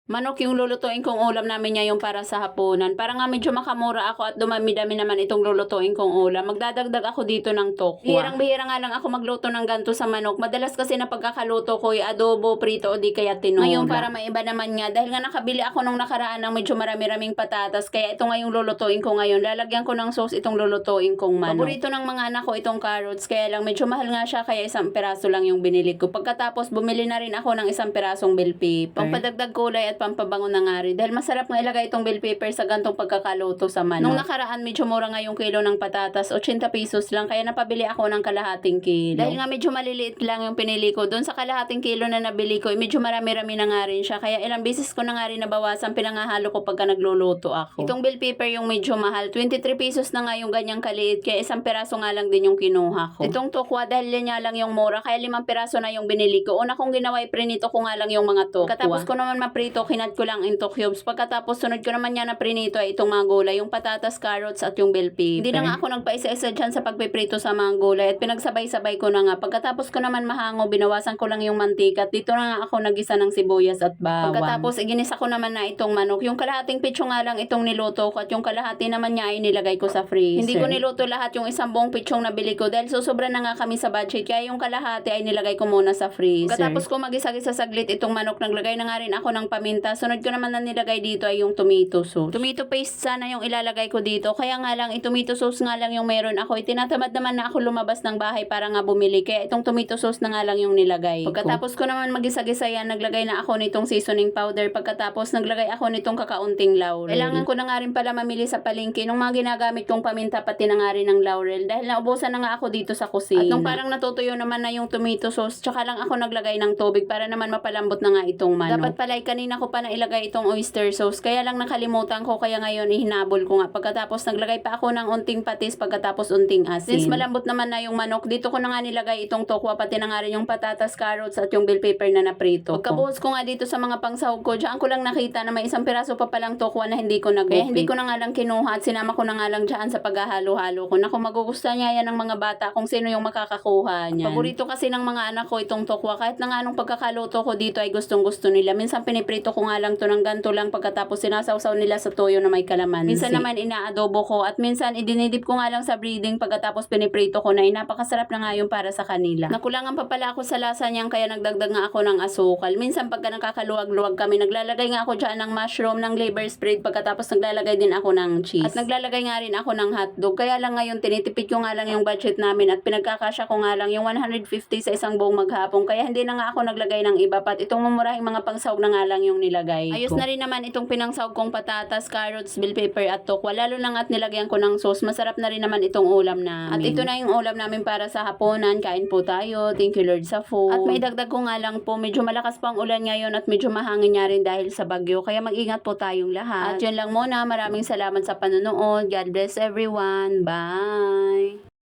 Manok yung lulutuin kong ulam namin ngayong para sa hapunan. Para nga medyo makamura ako at dumami-dami naman itong lulutuin kong ulam. Magdadagdag ako dito ng tokwa. Bihirang-bihira nga lang ako magluto ng ganto sa manok. Madalas kasi na pagkakaluto ko ay adobo, prito o di kaya tinola. Ngayon para maiba naman nga, dahil nga nakabili ako nung nakaraan ng medyo marami-raming patatas, kaya ito nga yung lulutuin ko ngayon. Lalagyan ko ng sauce itong lulutuin kong manok. Paborito ng mga anak ko itong carrots, kaya lang medyo mahal nga siya, kaya isang piraso lang yung binili ko. Pagkatapos bumili na rin ako ng isang pirasong bell pepper. Pampadagdag kulay at pampabango na nga rin. Dahil masarap nga ilagay itong bell pepper sa gantong pagkakaluto sa manok. Nung nakaraan, medyo mura nga yung kilo ng patatas, 80 pesos lang. Kaya napabili ako ng kalahating kilo. Dahil nga medyo maliliit lang yung pinili ko, doon sa kalahating kilo na nabili ko, medyo marami-rami na nga rin siya. Kaya ilang beses ko na nga rin nabawasan, pinangahalo ko pagka nagluluto ako. Itong bell pepper yung medyo mahal, 23 pesos na nga yung ganyang kaliit. Kaya isang piraso nga lang din yung kinuha ko. Itong tokwa, dahil niya lang yung mura, kaya 5 piraso na yung binili ko. Una kong ginawa, prinito ko nga lang yung mga tokwa. Katapos ko naman maprito, kinat ko lang into cubes. Pagkatapos sunod ko naman yan na prinito ay itong mga gulay, yung patatas, carrots at yung bell pepper. Hindi na nga ako nagpaisa-isa dyan sa pagpiprito sa mga gulay at pinagsabay-sabay ko na nga. Pagkatapos ko naman mahango, binawasan ko lang yung mantika at dito na nga ako nagisa ng sibuyas at bawang. Pagkatapos iginisa ko naman na itong manok. Yung kalahating pitso nga lang itong niluto ko at yung kalahati naman niya ay nilagay ko sa freezer. Hindi ko niluto lahat yung isang buong pitsyong nabili ko dahil susobra na nga kami sa budget, kaya yung kalahati ay nilagay ko muna sa freezer. Pagkatapos ko magisa-gisa saglit itong manok, naglagay na nga rin ako ng paminta. Sunod ko naman na nilagay dito ay yung tomato sauce. Tomato paste sana yung ilalagay ko dito. Kaya nga lang, tomato sauce nga lang yung meron ako. Tinatamad naman na ako lumabas ng bahay para nga bumili. Kaya itong tomato sauce na nga lang yung nilagay ko. Pagkatapos ko naman magisa-gisa yan, naglagay na ako nitong seasoning powder. Pagkatapos naglagay ako nitong kakaunting laurel. Kailangan ko na nga rin pala mamili sa palengke nung mga ginagamit kong paminta, pati na nga rin ng laurel. Dahil naubusan na nga ako dito sa kusina. At nung parang natutuyo naman na yung tomato sauce, tsaka lang ako naglagay ng tubig para naman mapalambot na nga itong manok. Dapat pala kanina ko pa na ilagay itong oyster sauce, kaya lang nakalimutan ko, kaya ngayon hinabol ko nga. Pagkatapos naglagay pa ako ng unting patis, pagkatapos unting asin. Since malambot naman na yung manok, dito ko na nga nilagay itong tokwa, pati na nga rin yung patatas, carrots at yung bell pepper na naprito. Pagkabuhos ko nga dito sa mga pangsahog ko, diyan ko lang nakita na may isang piraso pa palang tokwa na hindi ko nag-open. Kaya hindi ko na nga lang kinuha at sinama ko na nga lang diyan sa paghahalo-halo ko. Naku, magugustuhan niya yan ng mga bata kung sino yung makakakuha niyan. Paborito kasi ng mga anak ko itong tokwa, kahit na nga anong pagkakaluto ko dito ay gustong-gusto nila. Minsan piniprito ko nga lang to ng ganto lang, pagkatapos sinasawsaw nila sa toyo na may kalamansi. Minsan naman inaadobo ko at minsan idinidip ko nga lang sa breading, pagkatapos piniprito ko na. Napakasarap na nga yung para sa kanila. Nakulangan pa pala ako sa lasa niyan, kaya nagdagdag nga ako ng asukal. Minsan pagka nakakaluwag-luwag kami, naglalagay nga ako dyan ng mushroom, ng liver spread, pagkatapos naglalagay din ako ng cheese. At naglalagay nga rin ako ng hotdog. Kaya lang ngayon tinitipid ko nga lang yung budget namin at pinagkakasya ko nga lang yung 150 sa isang buong maghapon. Kaya hindi na nga ako naglagay ng iba pat. Itong mumurahing mga pangsahog na nga lang yung nilagay ko. Ayos na rin naman itong pinangsahog kong patatas, carrots, bell pepper at tokwa. Lalo lang at nilagyan ko ng sauce. Masarap na rin naman itong ulam namin. At ito na yung ulam namin para sa hapunan. Kain po tayo. Thank you Lord sa food. At may dagdag ko nga lang po, medyo malakas pa ang ulan ngayon at medyo mahangin nga rin dahil sa bagyo. Kaya mag-ingat po tayong lahat. At yun lang muna. Maraming salamat sa panonood. God bless everyone. Bye!